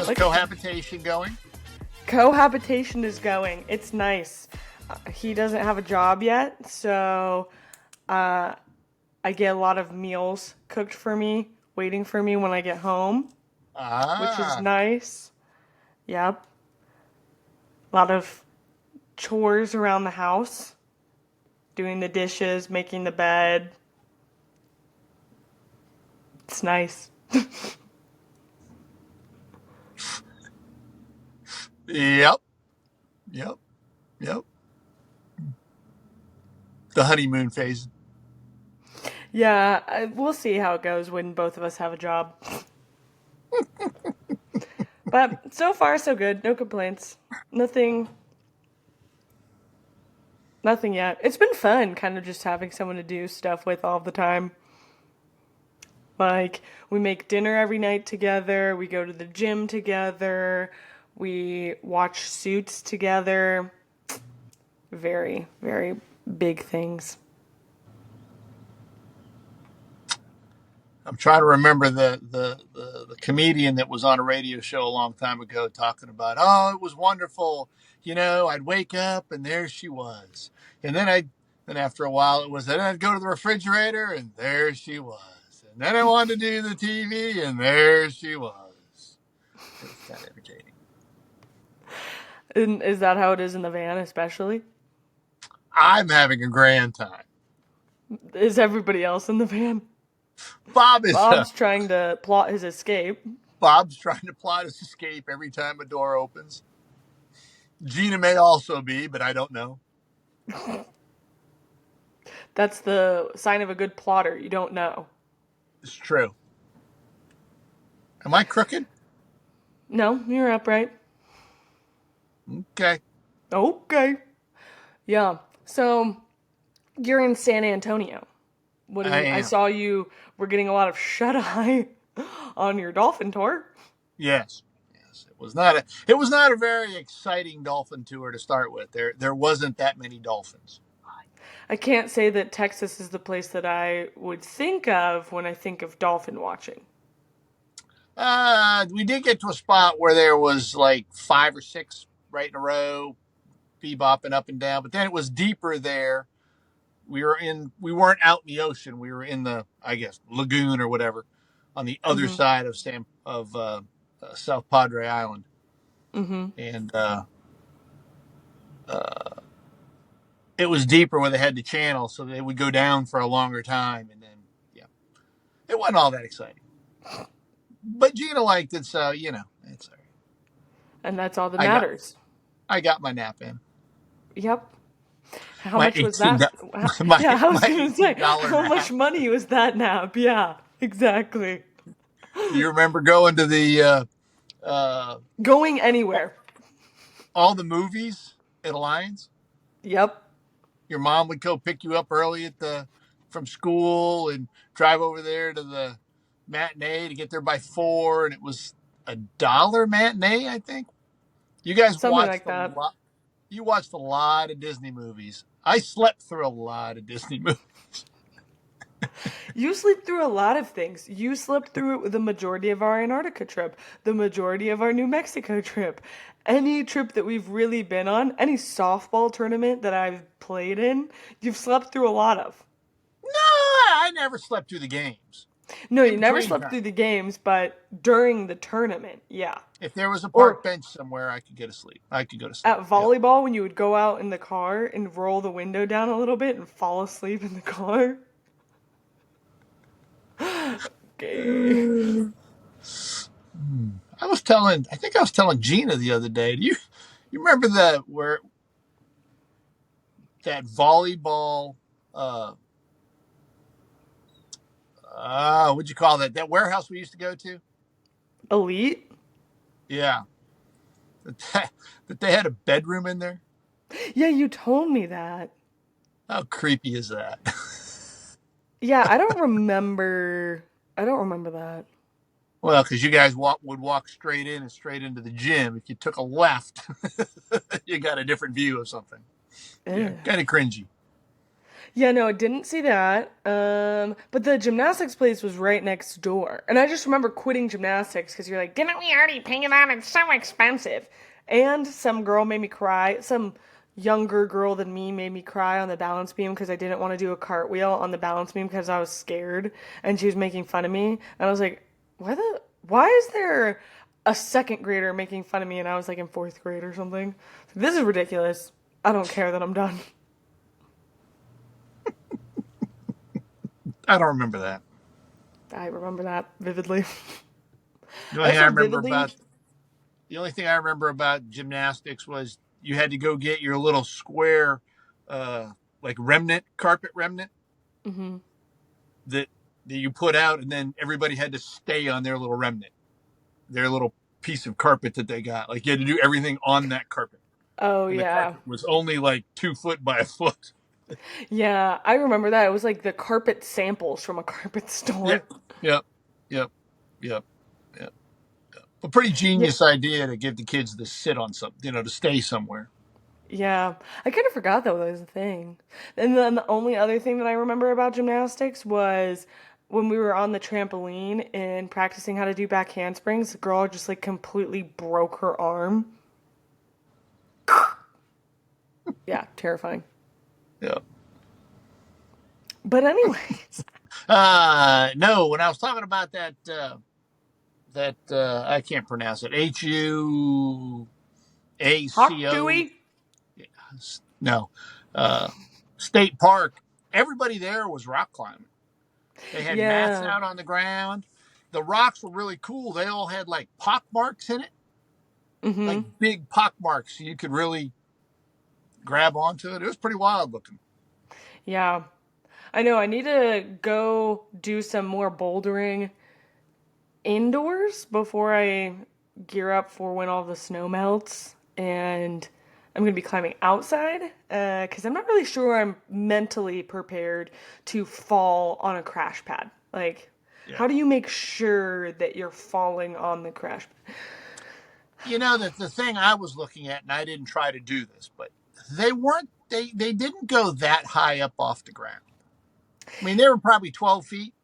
How's cohabitation going? Cohabitation is going. It's nice. He doesn't have a job yet, so uh, I get a lot of meals cooked for me, waiting for me when I get home, which is Ah, nice. Yep. A lot of chores around the house, doing the dishes, making the bed. It's nice. yep, yep, yep. The honeymoon phase. Yeah, we'll see how it goes when both of us have a job. But so far, so good. No complaints. Nothing Nothing yet. It's been fun kind of just having someone to do stuff with all the time. Like, we make dinner every night together, we go to the gym together, we watch Suits together. Very, very big things. I'm trying to remember the comedian that was on a radio show a long time ago talking about, oh, it was wonderful. I'd wake up and there she was. And then after a while then I'd go to the refrigerator and there she was. And then I wanted to do the TV and there she was. It was kind of entertaining. And is that how it is in the van, especially? I'm having a grand time. Is everybody else in the van? Bob is Bob's trying to plot his escape. Bob's trying to plot his escape every time a door opens. Gina may also be, but I don't know. That's the sign of a good plotter. You don't know. It's true. Am I crooked? No, you're upright. Okay. Okay. Yeah. So you're in San Antonio. I I am. saw you were getting a lot of shut eye on your dolphin tour. Yes. Yes. It was not a very exciting dolphin tour to start with. There wasn't that many dolphins. I can't say that Texas is the place that I would think of when I think of dolphin watching. We did get to a spot where there was like five or six right in a row, bebopping up and down, but then it was deeper there. We weren't out in the ocean. We were in the, I guess, lagoon or whatever on the other Mm-hmm. side of South Padre Island. Mm-hmm. And it was deeper where they had the channel, so they would go down for a longer time, and then yeah, it wasn't all that exciting. But Gina liked it, so it's all right. And that's all that I got matters. I got my nap in. Yep. How My much was eighteen that? my Yeah, I was my gonna say, $18 how much nap. money was that nap? Yeah, exactly. Do you remember going to the uh, Going anywhere. all the movies at Alliance? Yep. Your mom would go pick you up early from school and drive over there to the matinee to get there by 4, and it was $1 matinee, I think. You guys Something watched like a that. lot. You watched a lot of Disney movies. I slept through a lot of Disney movies. You sleep through a lot of things. You slept through the majority of our Antarctica trip, the majority of our New Mexico trip. Any trip that we've really been on, any softball tournament that I've played in, you've slept through a lot of. No, I never slept through the games. No, In you never between slept time, through the games, but during the tournament, yeah. if there was a park Or bench somewhere, I could get asleep. I could go to sleep. at Yep. volleyball, when you would go out in the car and roll the window down a little bit and fall asleep in the car. Okay. I think I was telling Gina the other day. You remember that volleyball? Uh, what'd you call that? That warehouse we used to go to? Elite? Yeah, that, that they had a bedroom in there. Yeah, you told me that. How creepy is that? Yeah, I don't remember that. Well, because you guys would walk straight in and straight into the gym. If you took a left, you got a different view of something. Yeah, Ugh. kind of cringy. Yeah, no, I didn't see that. But the gymnastics place was right next door. And I just remember quitting gymnastics because you're like, didn't we already pay that? It's so expensive. And some girl made me cry. Some younger girl than me made me cry on the balance beam because I didn't want to do a cartwheel on the balance beam because I was scared. And she was making fun of me. And I was like, why is there a second grader making fun of me and I was like in fourth grade or something? This is ridiculous. I don't care that I'm done. I don't remember that. I remember that vividly. The I only thing I also remember vividly, about the only thing I remember about gymnastics was you had to go get your little square, uh, like remnant carpet remnant hmm that that you put out, and then everybody had to stay on their little remnant, their little piece of carpet that they got. Like you had to do everything on that carpet, oh and the yeah, carpet was only like 2 foot by a foot. yeah, I remember that. It was like the carpet samples from a carpet Yeah, store. yep, yep, yep, yep. A pretty Yeah, genius idea to give the kids to sit on something, to stay somewhere. yeah. I kind of forgot that was a thing. And then the only other thing that I remember about gymnastics was when we were on the trampoline and practicing how to do back handsprings, the girl just like completely broke her arm. Yeah, terrifying. Yeah. But anyways, No, when I was talking about that I can't pronounce it. Hawk Huaco. Dewey? No, uh, state park. Everybody there was rock climbing. They had mats Yeah. out on the ground. The rocks were really cool. They all had like pock marks in it, like Mm-hmm. big pock marks, so you could really grab onto it. It was pretty wild looking. Yeah. I know I need to go do some more bouldering indoors before I gear up for when all the snow melts. And I'm going to be climbing outside because I'm not really sure I'm mentally prepared to fall on a crash pad. Like, Yeah. how do you make sure that you're falling on the crash pad? That the thing I was looking at, and I didn't try to do this, but they didn't go that high up off the ground. I mean, they were probably 12 feet,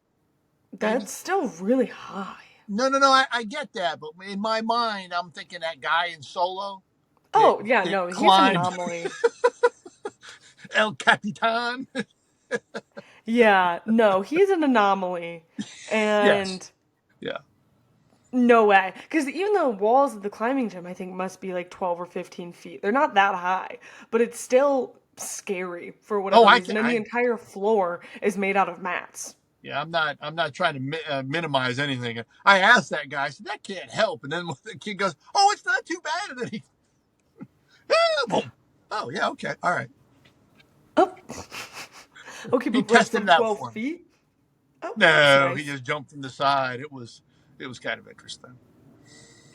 maybe. That's still really high. No, no, no. I get that, but in my mind, I'm thinking that guy in Solo that Oh, yeah, that no, he's an climbed anomaly. El Capitan. Yeah, no, he's an anomaly. Yes. And Yeah. no way. Because even the walls of the climbing gym, I think, must be like 12 or 15 feet. They're not that high, but it's still scary for Oh, whatever I can. reason. And the entire floor is made out of mats. Yeah. I'm not trying to minimize anything. I asked that guy. I said that can't help, and then the kid goes, "Oh, it's not too bad." And then he, boom. Oh yeah. Okay. All right. Oh, okay, He but like tested from it out 12 for me. feet? Oh, that's No, he nice. just jumped from the side. It was kind of interesting.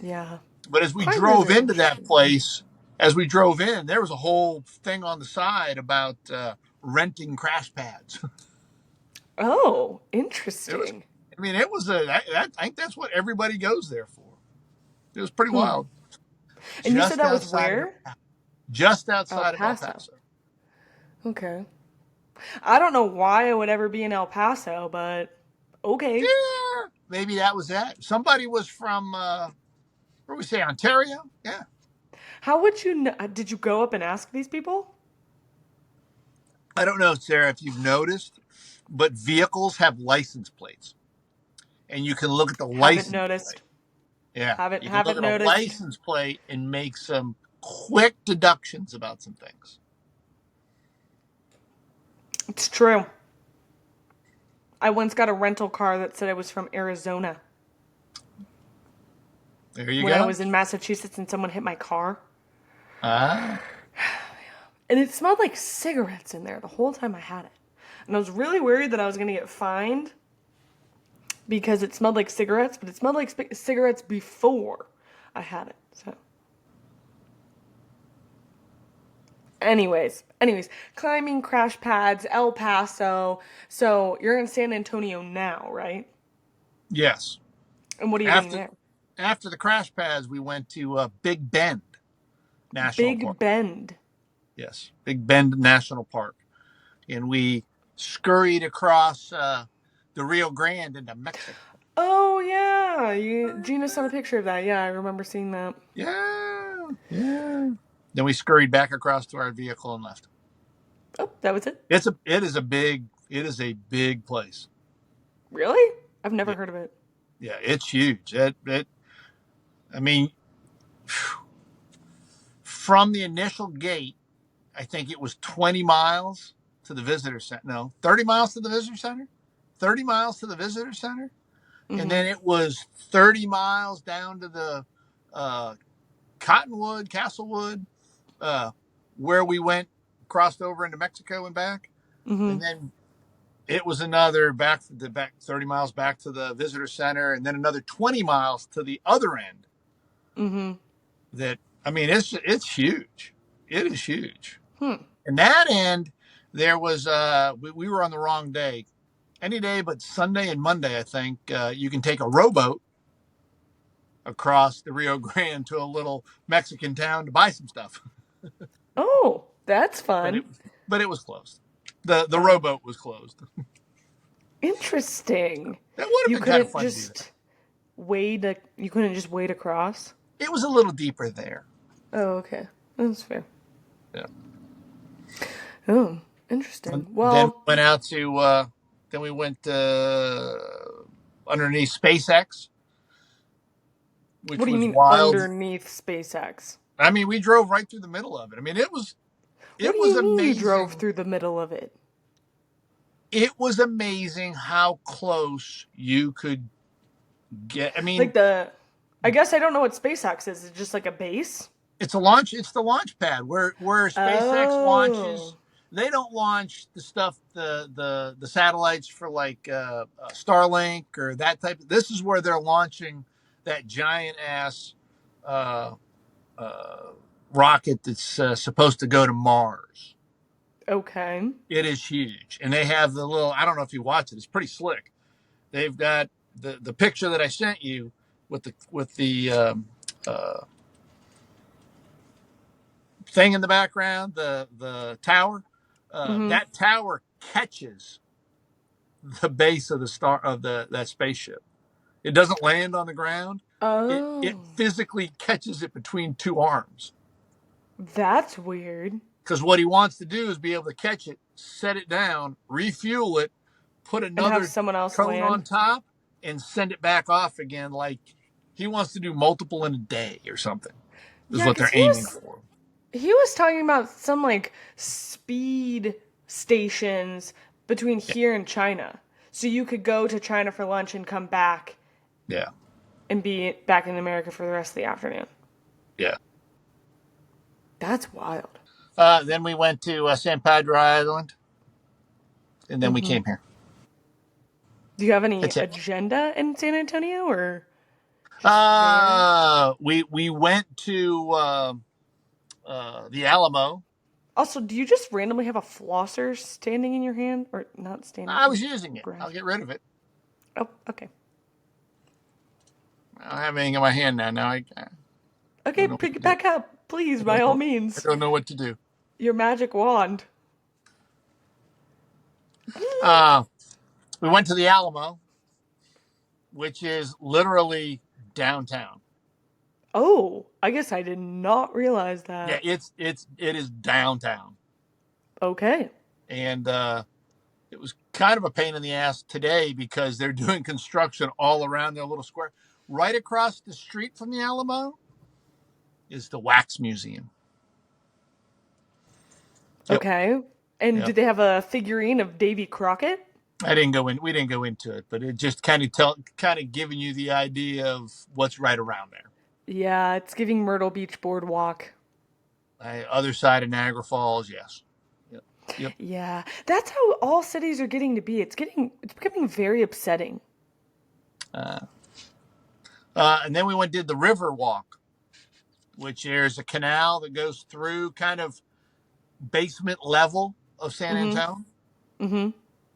Yeah. But as we Climbers drove are into that interesting. place, as we drove in, there was a whole thing on the side about renting crash pads. Oh, It was, interesting. I mean, it was I think that's what everybody goes there for. It was pretty Hmm. wild. And you said Just that was outside of where? just El outside of El Paso. Paso. Okay. I don't know why I would ever be in El Paso, but okay. Yeah, maybe that was that. Somebody was from where we say Ontario. Yeah, How would you know? Did you go up and ask these people? I don't know, Sarah, if you've noticed, but vehicles have license plates, and you can look at the Haven't license plate. noticed. Yeah, Haven't you can look haven't at a noticed. license plate and make some quick deductions about some things. It's true. I once got a rental car that said it was from Arizona There you when I go. was in Massachusetts and someone hit my car. Ah, And it smelled like cigarettes in there the whole time I had it. And I was really worried that I was going to get fined because it smelled like cigarettes, but it smelled like cigarettes before I had it. So, anyways, climbing crash pads, El Paso. So, you're in San Antonio now, right? yes. And what are you doing After there? after the crash pads, we went to Big Bend National Park. Big Bend. Yes, Big Bend National Park. and we scurried across the Rio Grande into Mexico. Oh yeah, Gina sent a picture of that. Yeah, I remember seeing that. Yeah, yeah. Then we scurried back across to our vehicle and left. Oh, that was it. It is a big place. Really? I've never Yeah, heard of it. yeah, it's huge. I mean, from the initial gate, I think it was 20 miles to the visitor center. No, 30 miles to the visitor center. 30 miles to the visitor center, and Mm-hmm. then it was 30 miles down to the uh, Cottonwood, Castlewood, uh, where we went, crossed over into Mexico and back, Mm-hmm. and then it was another back 30 miles back to the visitor center, and then another 20 miles to the other end. Mm-hmm. That I mean, it's huge. It is huge. Hmm. And that end, there was we were on the wrong day. Any day but Sunday and Monday, I think you can take a rowboat across the Rio Grande to a little Mexican town to buy some stuff. Oh, that's But fun. it was closed. The Oh, rowboat was closed. interesting. That would have You been kind of couldn't fun to do that. just wade. You couldn't just wade across. It was a little deeper there. Oh, okay. That's fair. Yeah. Oh, interesting. And then we Well, went out to then we went underneath SpaceX, which what do you was mean wild. underneath SpaceX? I mean, we drove right through the middle of it. I mean, What it do was you mean you drove amazing. through the middle of it? It was amazing how close you could get. I mean, Like I guess I don't know what SpaceX is. It's just like a base? it's a launch. It's the launch pad where SpaceX Oh. launches. They don't launch the stuff the satellites for like Starlink or that type. This is where they're launching that giant ass uh, uh, rocket that's supposed to go to Mars. Okay. It is huge, and they have the little. I don't know if you watch it. It's pretty slick. They've got the picture that I sent you with the uh, thing in the background, the tower. Mm-hmm. That tower catches the base of the star of the that spaceship. It doesn't land on the ground. It Oh. physically catches it between two arms. That's weird. Because what he wants to do is be able to catch it, set it down, refuel it, put And have another someone else cone on land. top, and send it back off again. Like he wants to do multiple in a day or something. Is Yeah, what because they're aiming for. he was talking about some like speed stations between Yeah, here and China. So you could go to China for lunch and come back yeah, and be back in America for the rest of the afternoon. yeah. That's wild. Then we went to San Pedro Island, and then we Hmm. came here. Do you have any That's it. agenda in San Antonio or just there? We went to the Alamo. Also, do you just randomly have a flosser standing in your hand or not standing I on was using the it. ground? I'll get rid of it. Oh, okay. I don't have anything in my hand now. Now I Okay, don't know what pick to it do. back up, please, I by don't all know. I means. don't know what to do. Your magic wand. Uh, we went to the Alamo, which is literally downtown. Oh, I guess I did not realize Yeah, that. it is downtown, Okay. and it was kind of a pain in the ass today because they're doing construction all around their little square. Right across the street from the Alamo is the Wax Museum. Yep, Okay. And yep. did they have a figurine of Davy Crockett? I didn't go in. We didn't go into it, but it just kind of giving you the idea of what's right around there. Yeah, it's giving Myrtle Beach Boardwalk. Other side of Niagara Falls, yes. Yep, yep. Yeah, that's how all cities are getting to be. It's becoming very upsetting. Uh, and then we went did the River Walk, which there's a canal that goes through kind of basement level of San Mm-hmm. Antonio, Mm-hmm.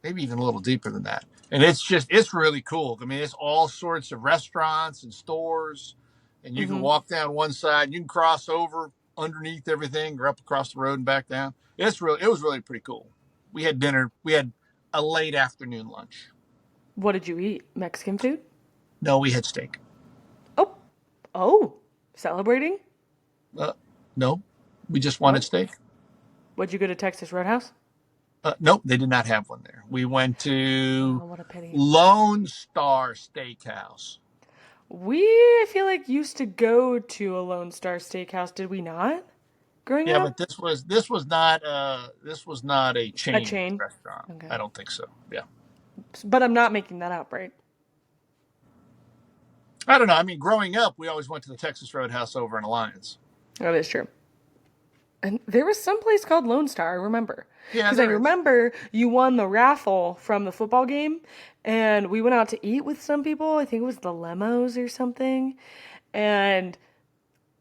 maybe even a little deeper than that. And it's really cool. I mean, it's all sorts of restaurants and stores, and you can Mm-hmm. walk down one side, you can cross over underneath everything, or up across the road and back down. It was really pretty cool. We had dinner. We had a late afternoon lunch. What did you eat? Mexican food? No, we had steak. Oh, oh, celebrating? Uh, no, we just wanted Oh, steak. would you go to Texas Roadhouse? Nope, they did not have one there. We went to Oh, what a pity. Lone Star Steakhouse. We, I feel like, used to go to a Lone Star Steakhouse, did we not? Growing Yeah, up? but this was not a A chain chain. restaurant. I Okay. don't think so. Yeah, But I'm not making that up, right? I don't know. I mean, growing up, we always went to the Texas Roadhouse over in Alliance. That is true. And there was some place called Lone Star, I remember. Yeah, Because I there is. remember you won the raffle from the football game, and we went out to eat with some people. I think it was the Lemos or something. And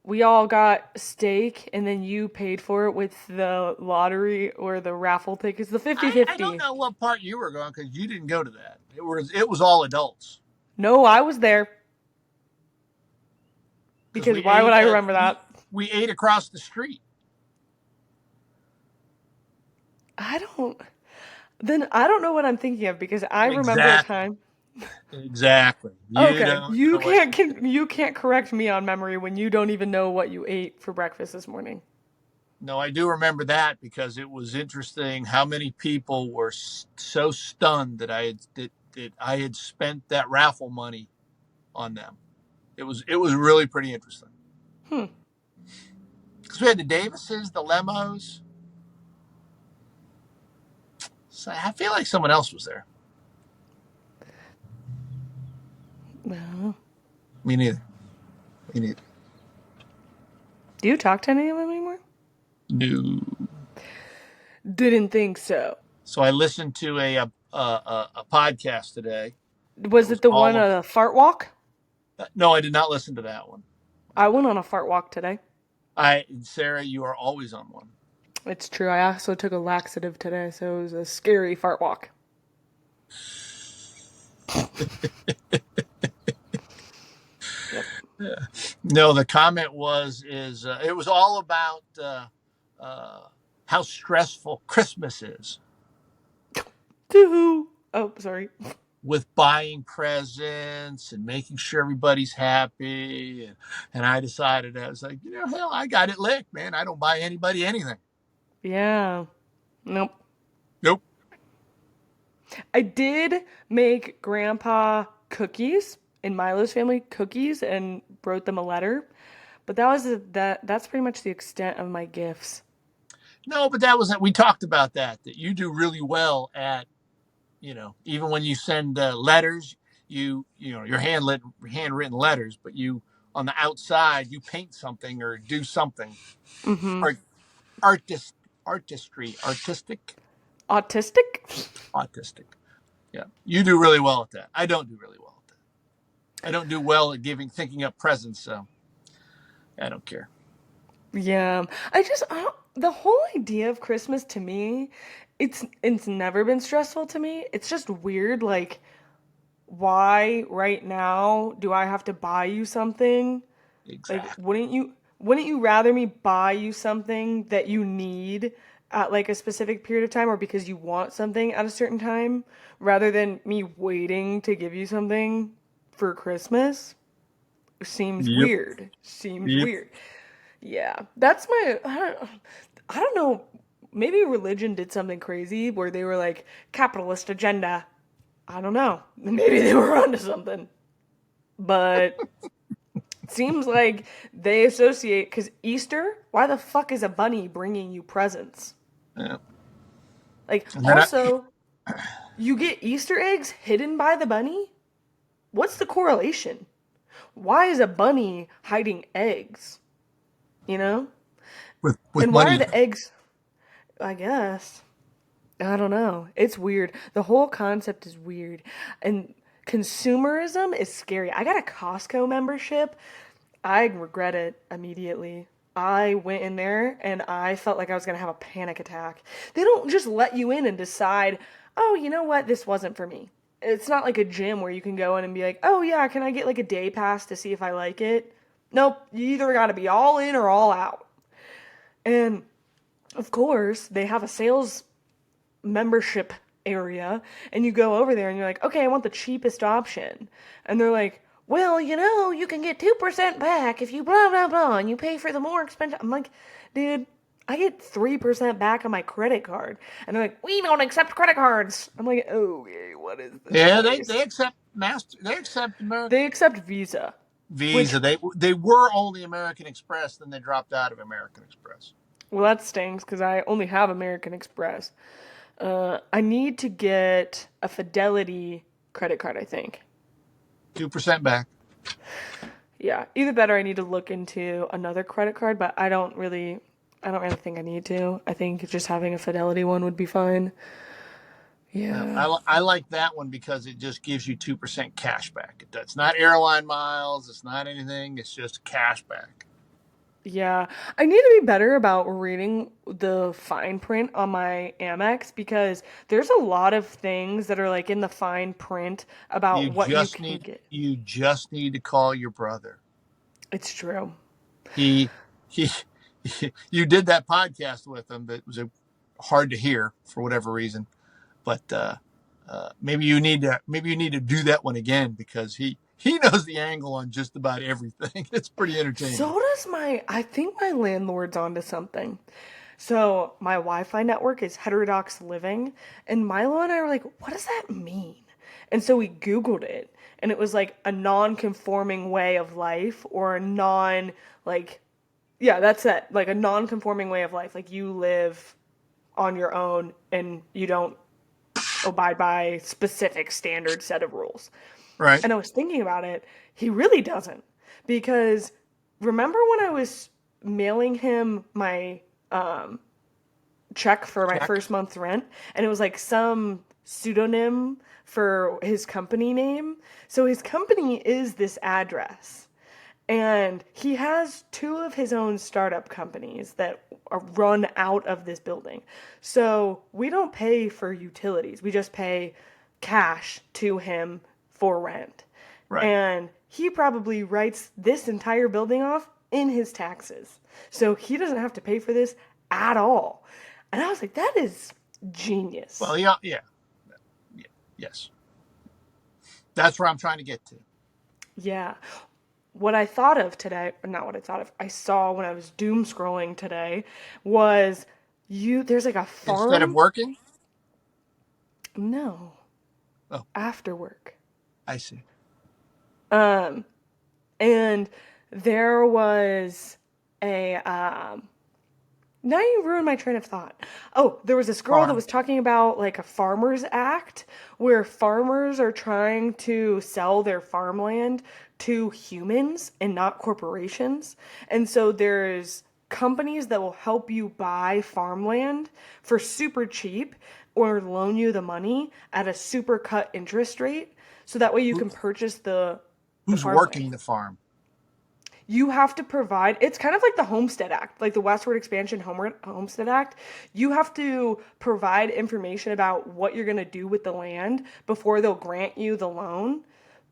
we all got steak, and then you paid for it with the lottery or the raffle tickets, the I don't 50-50. know what part you were going because you didn't go to that. It was all adults No, I was there. because Because we why would ate I at remember that? we ate across the street. I don't. Then I don't know what I'm thinking of because I remember a Exactly. time. Exactly. You Okay, don't you know what can't you did. you can't correct me on memory when you don't even know what you ate for breakfast this morning. No, I do remember that because it was interesting how many people were so stunned that I had spent that raffle money on them. It was really pretty interesting Hmm. because we had the Davises, the Lemos. So I feel like someone else was there. Well, Me neither. Me neither. do you talk to any of them anymore? No. Didn't think so. So I listened to a podcast today that Was was it the one all on a fart walk? no, I did not listen to that one. I went on a fart walk today. Sarah, you are always on one. It's true. I also took a laxative today, so it was a scary fart walk. Yep. No, the comment is it was all about uh, how stressful Christmas is Doo-hoo. Oh, sorry. with buying presents and making sure everybody's happy. And I decided, I was like, hell, I got it licked, man. I don't buy anybody anything. Yeah. Nope. Nope. I did make Grandpa cookies in Milo's family cookies and wrote them a letter, but that's pretty much the extent of my gifts. No, but we talked about that you do really well at, even when you send letters, your handwritten letters, but you, on the outside, you paint something or do something. Mm-hmm. Art, artist, artistic, Autistic? autistic. Yeah. You do really well at that. I don't do really well at that. I don't do well at thinking up presents. So I don't care. Yeah. I don't, the whole idea of Christmas to me, it's never been stressful to me. It's just weird, like why right now do I have to buy you something? Like, Exactly. wouldn't you rather me buy you something that you need at like a specific period of time or because you want something at a certain time rather than me waiting to give you something for Christmas? Seems Yep. weird. Seems Yep. weird. Yeah. That's I don't know. Maybe religion did something crazy where they were like capitalist agenda. I don't know. Maybe they were onto something. But seems like they associate because Easter. Why the fuck is a bunny bringing you presents? Yeah. Like, And then also, you get Easter eggs hidden by the bunny. What's the correlation? Why is a bunny hiding eggs? You know, with and why are money. the eggs? I guess I don't know. It's weird. The whole concept is weird, and consumerism is scary. I got a Costco membership. I regret it immediately. I went in there and I felt like I was going to have a panic attack. They don't just let you in and decide, oh, you know what, this wasn't for me. It's not like a gym where you can go in and be like, oh, yeah, can I get like a day pass to see if I like it? Nope, you either got to be all in or all out. And of course, they have a sales membership area, and you go over there and you're like, okay, I want the cheapest option. And they're like, well, you can get 2% back if you blah, blah, blah, and you pay for the more expensive. I'm like, dude, I get 3% back on my credit card. And they're like, we don't accept credit cards. I'm like, okay, what is this Yeah, they place? accept they accept American They accept Visa, which, Visa. They were only American Express, then they dropped out of American Express. well, that stings because I only have American Express. I need to get a Fidelity credit card, I think. 2% back. Yeah, either that or I need to look into another credit card, but I don't really think I need to. I think just having a Fidelity one would be fine. Yeah. I like that one because it just gives you 2% cash back. It's not airline miles. It's not anything. It's just cash back. Yeah, I need to be better about reading the fine print on my Amex because there's a lot of things that are like in the fine print about what you can get. You just need to call your brother. It's true. He he, you did that podcast with him that was hard to hear for whatever reason, but maybe you need to do that one again because he knows the angle on just about everything. It's pretty entertaining. So does I think my landlord's onto something. So my Wi-Fi network is heterodox living, and Milo and I were like, what does that mean? And so we Googled it, and it was like a non-conforming way of life or a like, yeah, that's it, like a non-conforming way of life. Like you live on your own and you don't abide by specific standard set of rules. Right. And I was thinking about it, he really doesn't. Because remember when I was mailing him my check for my Check. first month's rent? And it was like some pseudonym for his company name. So his company is this address. And he has two of his own startup companies that are run out of this building. So we don't pay for utilities. We just pay cash to him for rent. Right. And he probably writes this entire building off in his taxes. So he doesn't have to pay for this at all. And I was like, that is genius. Well, yeah. Yes. That's where I'm trying to get to. Yeah. What I thought of today, not what I thought of, I saw when I was doom scrolling today was there's like a farm. Instead of working? No. Oh, After work. I see. Um, and there was a, now you ruined my train of thought. Oh, there was this girl that was talking about like a farmers act where farmers are trying to sell their farmland to humans and not corporations. And so there's companies that will help you buy farmland for super cheap or loan you the money at a super cut interest rate. So that way you can purchase the Who's farmland. working the farm? You have to provide, it's kind of like the Homestead Act, like the Westward Expansion Homestead Act. You have to provide information about what you're going to do with the land before they'll grant you the loan.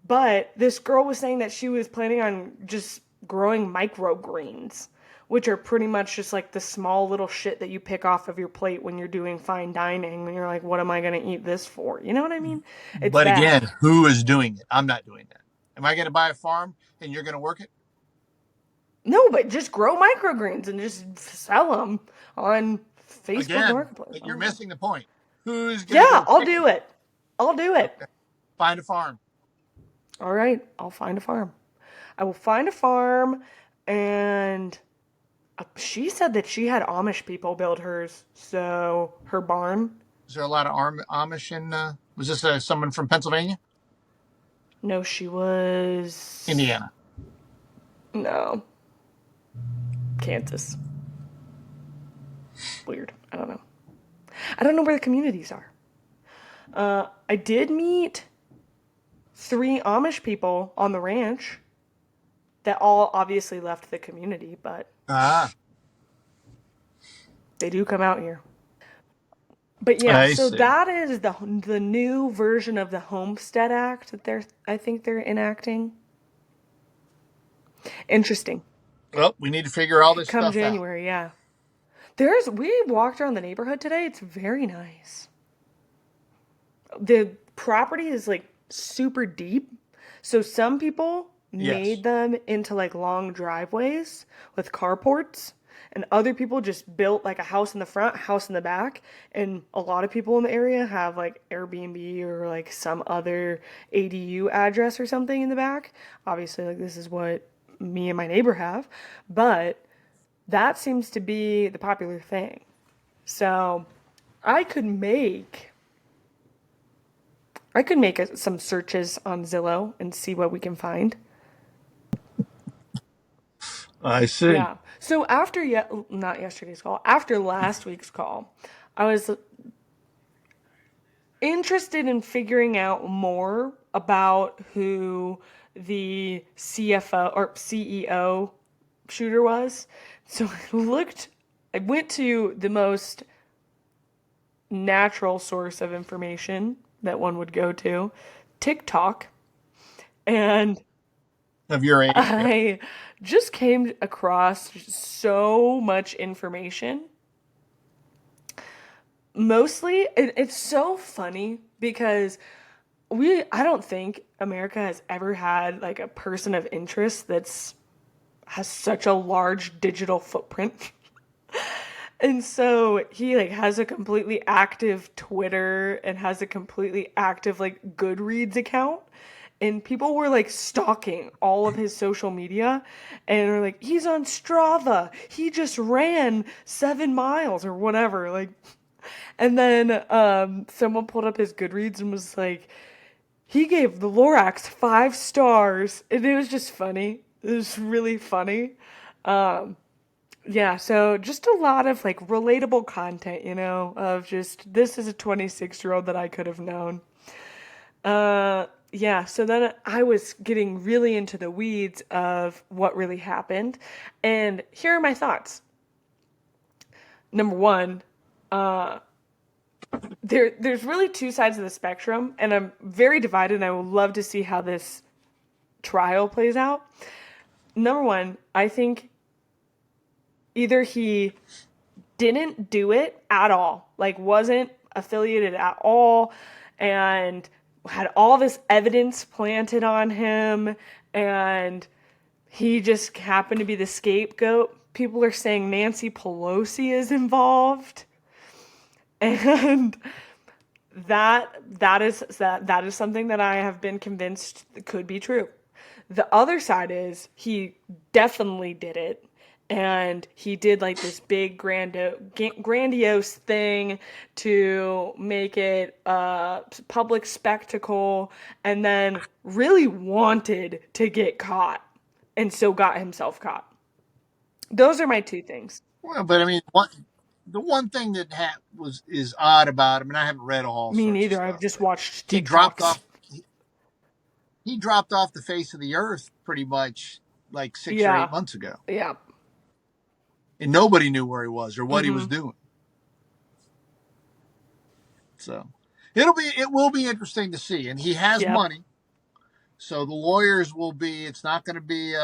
But this girl was saying that she was planning on just growing microgreens, which are pretty much just like the small little shit that you pick off of your plate when you're doing fine dining. When you're like, what am I going to eat this for? You know what I mean? It's But that. again, who is doing it? I'm not doing that. Am I going to buy a farm and you're going to work it? No, but just grow microgreens and just sell them on Facebook Marketplace. But you're missing the point. Who's going to Yeah, I'll do it. I'll do it. Okay. Find a farm. All right, I'll find a farm. I will find a farm, and she said that she had Amish people build hers, so her barn. Is there a lot of Amish in? Was this someone from Pennsylvania? No, she was Indiana. No, Kansas. Weird. I don't know. I don't know where the communities are. I did meet 3 Amish people on the ranch that all obviously left the community, but they do come out here. But yeah, so that is the new version of the Homestead Act that I think they're enacting. Interesting. Well, we need to figure all this stuff out. Come January, yeah. We walked around the neighborhood today. It's very nice. the property is like super deep. So some people made Yes. them into like long driveways with carports, and other people just built like a house in the front, house in the back. And a lot of people in the area have like Airbnb or like some other ADU address or something in the back. Obviously, like this is what me and my neighbor have, but that seems to be the popular thing. So I could make some searches on Zillow and see what we can find. I see. Yeah. So after not yesterday's call, after last week's call, I was interested in figuring out more about who the CFO or CEO shooter was. So I went to the most natural source of information that one would go to, TikTok, and Of your age. Yep. I just came across so much information. Mostly, it's so funny because I don't think America has ever had like a person of interest that's has such a large digital footprint. And so he like has a completely active Twitter and has a completely active like Goodreads account. And people were like stalking all of his social media and were like, he's on Strava. He just ran 7 miles or whatever. Like, and then someone pulled up his Goodreads and was like, he gave the Lorax 5 stars. And it was just funny. It was really funny. Yeah, so just a lot of like relatable content, of just this is a 26-year-old that I could have known. Yeah, so then I was getting really into the weeds of what really happened. And here are my thoughts. Number one, there's really two sides of the spectrum, and I'm very divided, and I would love to see how this trial plays out. Number one, I think either he didn't do it at all, like wasn't affiliated at all, and had all this evidence planted on him, and he just happened to be the scapegoat. People are saying Nancy Pelosi is involved, and that is something that I have been convinced could be true. The other side is he definitely did it, and he did like this big grandiose thing to make it a public spectacle, and then really wanted to get caught, and so got himself caught. Those are my two things. Well, but I mean, the one thing that is odd about him, and I haven't read all Me sorts of neither. I've stuff, just but watched he dropped TikToks. off. He dropped off the face of the earth pretty much like 6 or 8 Yeah. months ago, Yeah. and nobody knew where he was or what he was Mm-hmm. doing. So it will be interesting to see. And he has Yep. money, so the lawyers will be. It's not going to be,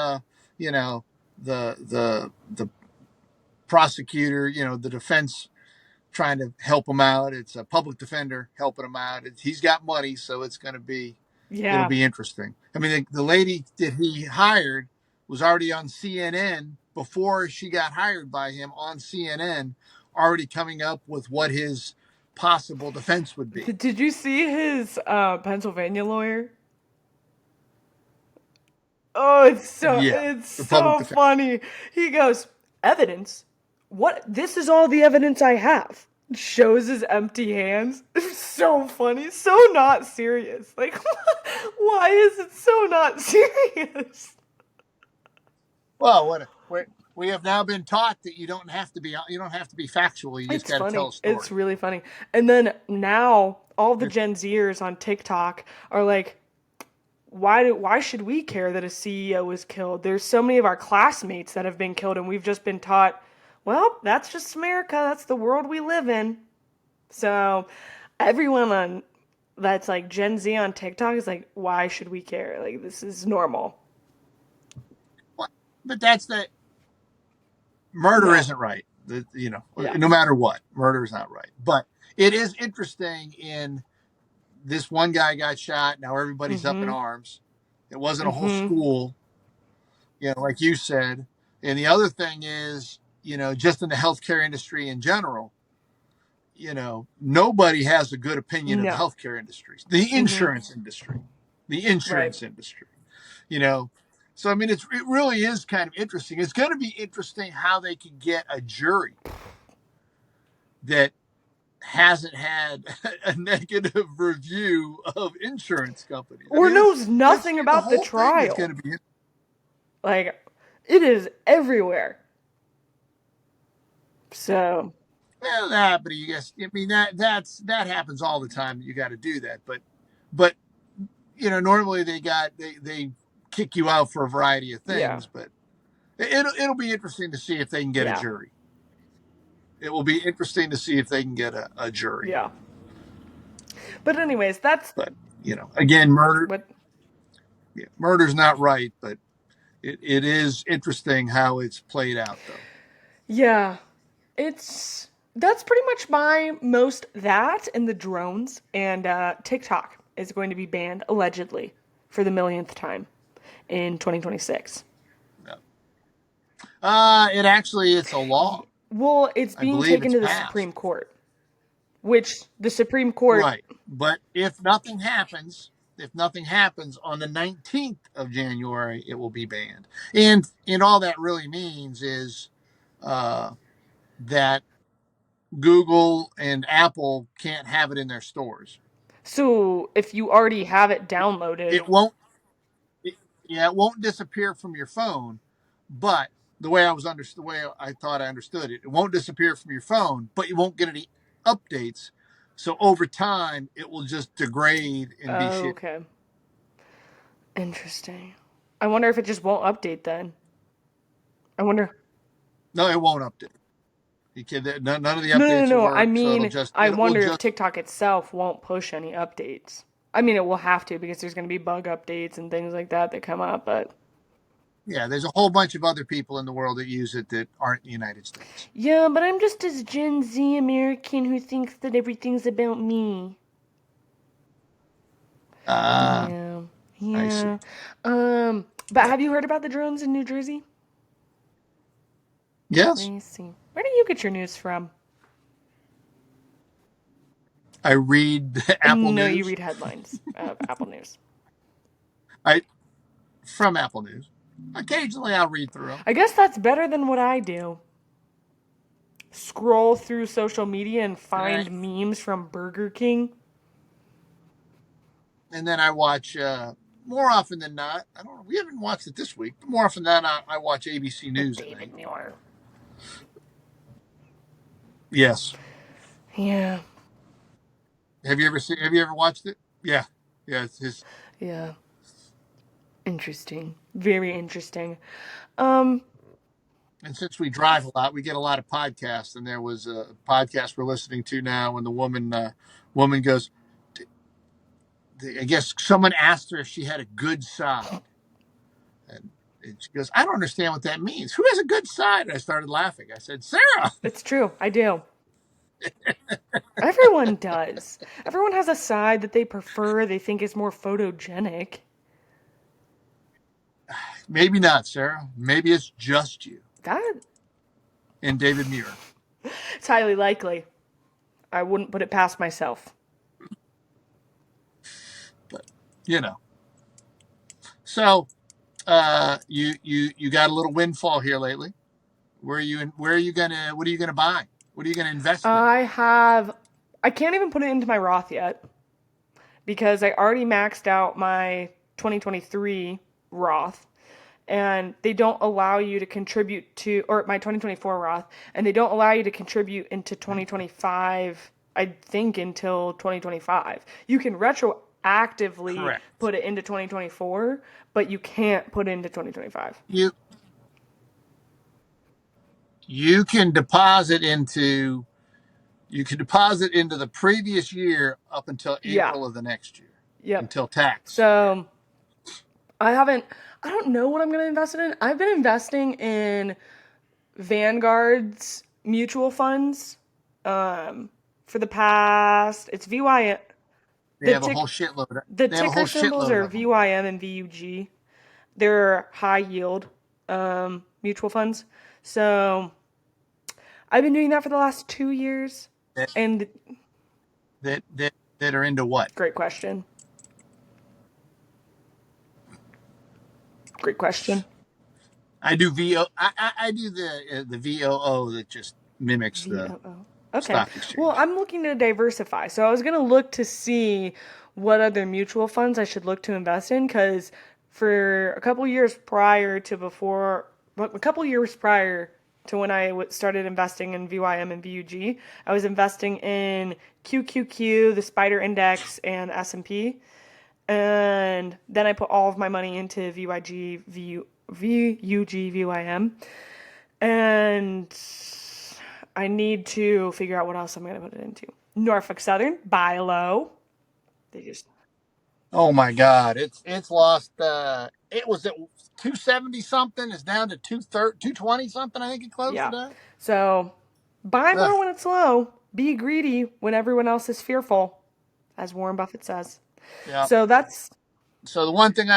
you know, the prosecutor, the defense trying to help him out. It's a public defender helping him out. He's got money, so it'll Yeah. be interesting. I mean, the lady that he hired was already on CNN before she got hired by him on CNN, already coming up with what his possible defense would be. Did you see his Pennsylvania lawyer? Oh, Yeah, it's the public so defense. funny. He goes, "Evidence? What? This is all the evidence I have." Shows his empty hands. It's so funny. So not serious. Like, why is it so not serious? Well, we have now been taught that you don't have to be factual. You just It's got to tell funny. a It's story. really funny. And then now all the It's Gen Zers on TikTok are like, why should we care that a CEO was killed? There's so many of our classmates that have been killed, and we've just been taught, well, that's just America. That's the world we live in. So everyone on that's like Gen Z on TikTok is like, why should we care? Like this is normal. but that's the murder No. isn't right. Yeah. No matter what, murder is not right. But it is interesting in this one guy got shot. Now everybody's up in Mm-hmm. arms. It wasn't a whole Mm-hmm. school, like you said. And the other thing is, just in the healthcare industry in general, nobody has a good opinion of the No. healthcare industry, the Mm-hmm. insurance industry, the Right. insurance industry, you know. So, I mean, it really is kind of interesting. It's going to be interesting how they can get a jury that hasn't had a negative review of insurance companies. I Or mean, knows that's nothing the about the whole thing is trial. going to be. Like, it is everywhere. So, Well, that, but you guess, I mean, that happens all the time. You got to do that, but normally they kick you out for a variety of yeah. things, but it'll be interesting to see if they can get a Yeah. jury. It will be interesting to see if they can get a jury. Yeah. But anyways, that's But again, what murder's not right, but it is interesting how it's played out, though. yeah. It's that's pretty much my most that and the drones and TikTok is going to be banned allegedly for the millionth time in 2026. It's a law. Well, it's I being believe taken it's to the Supreme passed. Court, which the Supreme Court. Right. But if nothing happens on the 19th of January, it will be banned. And all that really means is uh, that Google and Apple can't have it in their stores. So if you already have it downloaded, It won't it, yeah, it won't disappear from your phone, but the way I thought I understood it, it won't disappear from your phone, but you won't get any updates. So over time, it will just degrade and be oh, shitty. okay, interesting. I wonder if it just won't update then. I wonder. No, it won't update. None of the No, no, no, updates will no. I work. So mean, I it will wonder if just TikTok itself won't push any updates. I mean, it will have to because there's going to be bug updates and things like that that come up. But yeah. There's a whole bunch of other people in the world that use it that aren't in the United States. yeah, but I'm just this Gen Z American who thinks that everything's about me. Ah, Yeah, I yeah. see. But have you heard about the drones in New Jersey? Let Yes, me see. Where do you get your news from? I read Apple No, you News. read headlines of Apple News. I From Apple News. Occasionally, I'll read through them. I guess that's better than what I do. Scroll through social media and And I find memes from Burger King. and then I watch more often than not. I don't know. We haven't watched it this week, but more often than not, I watch ABC With News at night. David Muir. Yes. Yeah, Have you ever watched it? Yeah. Yeah. It's his. yeah. Interesting. Very interesting. Um, And since we drive a lot, we get a lot of podcasts. And there was a podcast we're listening to now, and the woman goes, I guess someone asked her if she had a good side, and she goes, I don't understand what that means. Who has a good side? And I started laughing. I said, Sarah. it's true. I do. Everyone does. Everyone has a side that they prefer, they think is more photogenic. Maybe not, Sarah. Maybe it's just you That and David Muir. it's highly likely. I wouldn't put it past myself. But you know, so you got a little windfall here lately. Where are you gonna? What are you gonna buy? What are you gonna invest in? I have. I can't even put it into my Roth yet because I already maxed out my 2023 Roth and they don't allow you to contribute to, or my 2024 Roth, and they don't allow you to contribute into 2025, I think, until 2025. You can retroactively Correct. put it into 2024, but you can't put it into 2025. You you can deposit into you can deposit into the previous year up until Yeah. April of the next year, Yep. until tax year. So I haven't, I don't know what I'm going to invest in. I've been investing in Vanguard's mutual funds for the past, it's VY. They The have a whole tick shitload. the They have a ticker whole symbols shitload are of them. VYM and VUG. They're high yield mutual funds. So I've been doing that for the last 2 years. That And that are into what? great question. Great question. I do VO. I do the VOO that just mimics the VOO. Okay. stock Well, exchange. I'm looking to diversify. So I was going to look to see what other mutual funds I should look to invest in because for a couple years prior to before, a couple years prior to when I started investing in VYM and VUG, I was investing in QQQ, the Spider Index, and S&P. And then I put all of my money into VYG, VUG, VYM. And I need to figure out what else I'm going to put it into. Norfolk Southern, buy low. They just, Oh my God! It's lost. It was at 270 something. It's down to 220 something. I think it closed yeah. today. So buy Ugh. more when it's low. Be greedy when everyone else is fearful, as Warren Buffett says. Yeah. So that's, So the one thing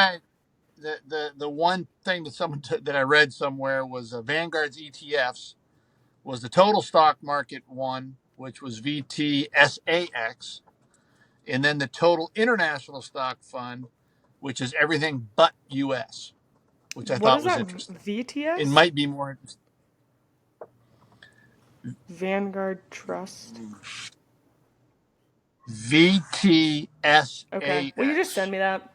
the one thing that that I read somewhere was Vanguard's ETFs was the total stock market one, which was VTSAX, and then the total international stock fund, which is everything but US, which I what thought is was that? interesting. It VTS? might be more interesting. Vanguard Trust. Okay. Will you just send VTSAX. me that?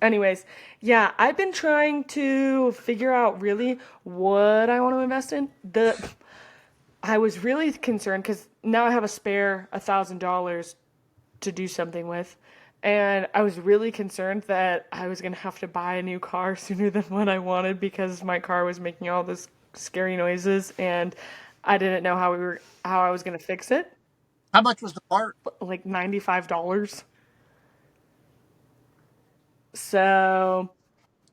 Anyways, yeah, I've been trying to figure out really what I want to invest in. I was really concerned because now I have a spare $1,000 to do something with, and I was really concerned that I was gonna have to buy a new car sooner than what I wanted because my car was making all this scary noises, and I didn't know how I was gonna fix it. How much was the part? Like $95. So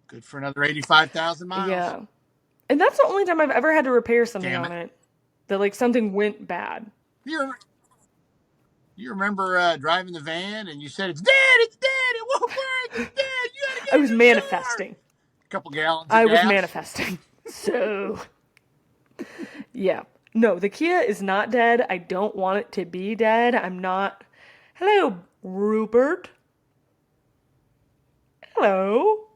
Good for another 85,000 miles. yeah, and that's the only time I've ever had to repair something Damn on it. it. That like something went bad. You, you remember driving the van and you said, it's dead, it won't work, it's dead, you gotta get I a was new car. manifesting. A couple gallons of I was gas. manifesting. So, yeah. No, the Kia is not dead. I don't want it to be dead. I'm not. Hello, Rupert. Hello.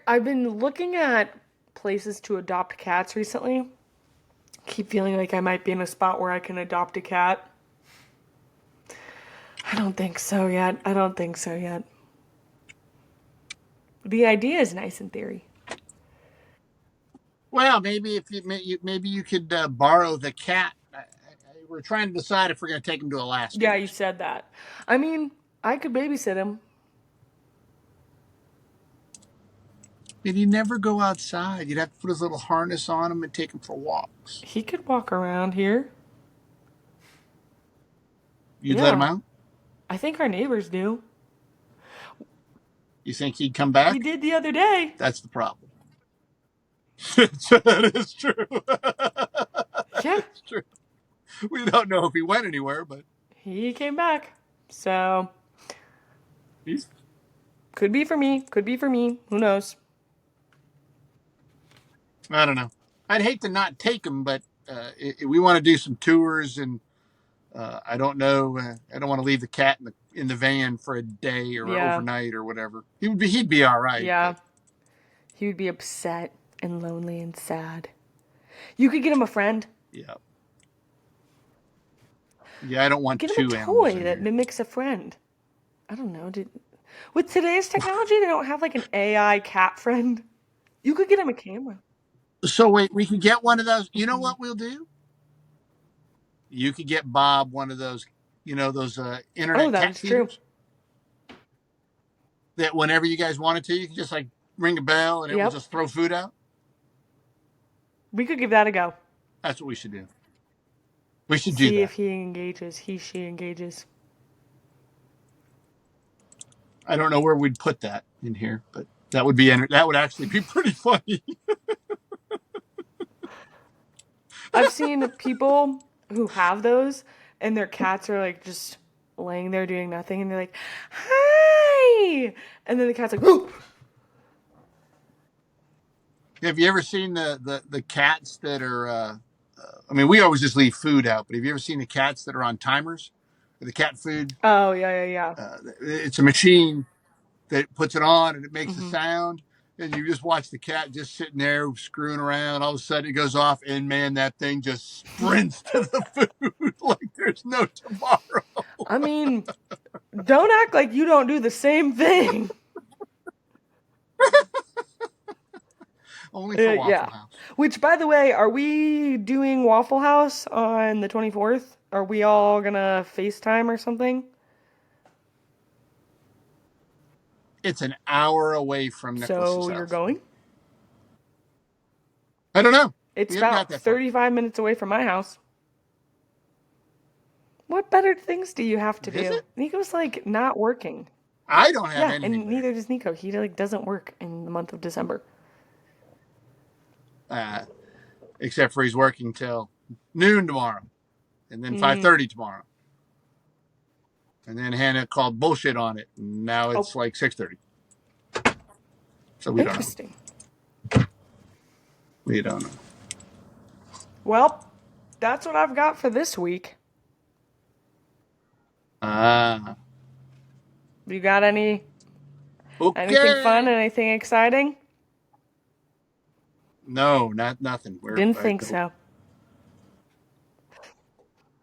I've been looking at places to adopt cats recently. Keep feeling like I might be in a spot where I can adopt a cat. I don't think so yet. I don't think so yet. The idea is nice in theory. Well, maybe if maybe you could borrow the cat. We're trying to decide if we're going to take him to Alaska Yeah, you next. said that. I mean, I could babysit him. But he'd never go outside. You'd have to put his little harness on him and take him for walks. He could walk around here. You'd let him Yeah, out? I think our neighbors do. You think he'd come He back? did the other day. That's the problem. That is true. Yeah, That's true. We don't know if he went anywhere, but he came back. So, he's. could be for me. Could be for me. Who knows? I don't know. I'd hate to not take him, but we want to do some tours, and I don't know. I don't want to leave the cat in the van for a day or Yeah, overnight or whatever. He'd be all right, yeah. but He would be upset and lonely and sad. You could get him a friend. yeah, yeah. I don't want Get him a two animals toy in that here. mimics a friend. I don't know. With today's technology, they don't have like an AI cat friend. You could get him a camera. So wait, we can get one of those. You know what we'll do? You could get Bob one of those. Those Oh, internet that cat is true. feeders that whenever you guys wanted to, you can just like ring a bell and it will Yep. just throw food out. We could give that a go. That's what we should do. We should do See if that. he engages. She engages. I don't know where we'd put that in here, but that would actually be pretty funny. I've seen people who have those and their cats are like just laying there doing nothing and they're like, "Hi!" And then the cat's like, "Whoop." Have you ever seen the cats that are? I mean, we always just leave food out, but have you ever seen the cats that are on timers? The cat food. Oh, yeah, yeah, yeah. It's a machine that puts it on and it makes a Hmm. sound. And you just watch the cat just sitting there screwing around. All of a sudden it goes off, and man, that thing just sprints to the food like there's no tomorrow. I mean, don't act like you don't do the same thing. Only for Waffle Yeah. House. Which, by the way, are we doing Waffle House on the 24th? Are we all gonna FaceTime or something? It's an hour away from Nicholas's So you're house. going? I don't know. It's We haven't got about that far. 35 minutes away from my house. What better things do you have to Is do? it? Nico's like not working. I don't have Yeah, anything and better. neither does Nico. He like doesn't work in the month of December. Uh, except for he's working till noon tomorrow, and then Mm. 5:30 tomorrow, and then Hannah called bullshit on it, and now Oh, it's like 6:30. So we don't know. interesting. We don't know. Well, that's what I've got for this week. Ah, You got anything fun? okay. Anything exciting? No, not nothing. Didn't think so.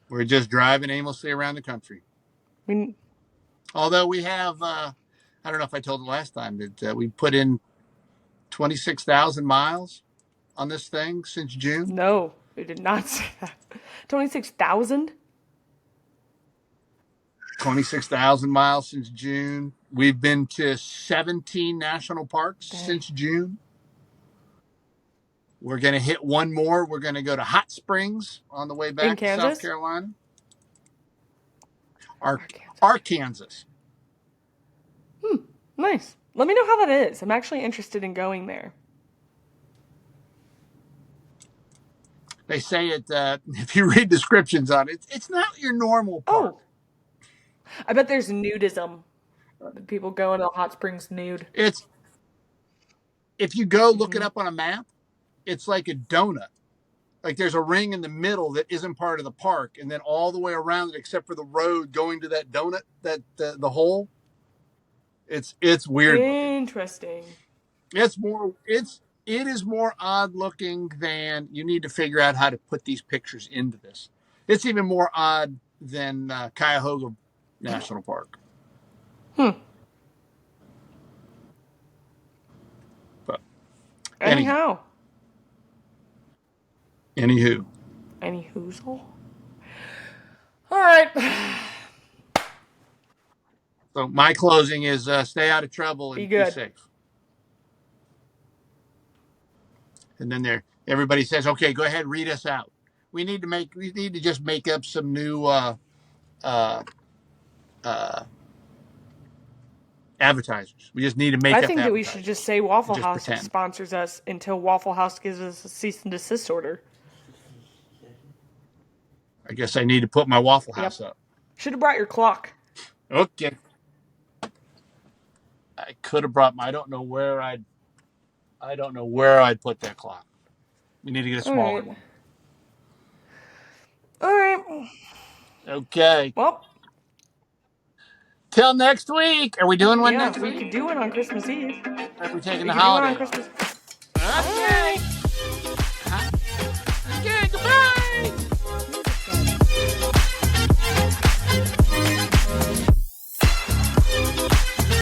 We're just driving aimlessly around the country. We, Although we have, I don't know if I told it last time that we put in 26,000 miles on this thing since June. no, we did not say that. 26,000? 26,000 miles since June. We've been to 17 national parks Dang. since June. We're going to hit one more. We're going to go to Hot Springs on the way In back to South Kansas? Carolina. Arkansas. Arkansas. Nice. Let me know how that is. I'm actually interested in going there. They say it, if you read descriptions on it, it's not your normal park. Oh, I bet there's nudism. People go into hot springs nude. It's, if you go look it Hmm. up on a map, it's like a donut. Like there's a ring in the middle that isn't part of the park, and then all the way around it, except for the road going to that donut, that the hole. It's weird looking. Interesting. It is more odd looking than you need to figure out how to put these pictures into this. It's even more odd than Cuyahoga National Park. Hmm. But Anyhow. anywho, Any hoozle? All right. so my closing is stay out of trouble Be and be good. safe. And then everybody says, okay, go ahead, read us out. We need to just make up some new uh, advertisers. We just need to make I up think that we should advertisers just say and Waffle just House pretend. sponsors us until Waffle House gives us a cease and desist order. I guess I need to put my Waffle Yep. House up. Should have brought your clock. Okay. I could have brought my. I don't know where I'd put that clock. We need to get a All smaller right. one. All right. Okay. Well, Till next week. Are we doing one yeah, next we week? could do it on Christmas Eve. Or are we taking We the could do it on holiday off? Christmas. Okay.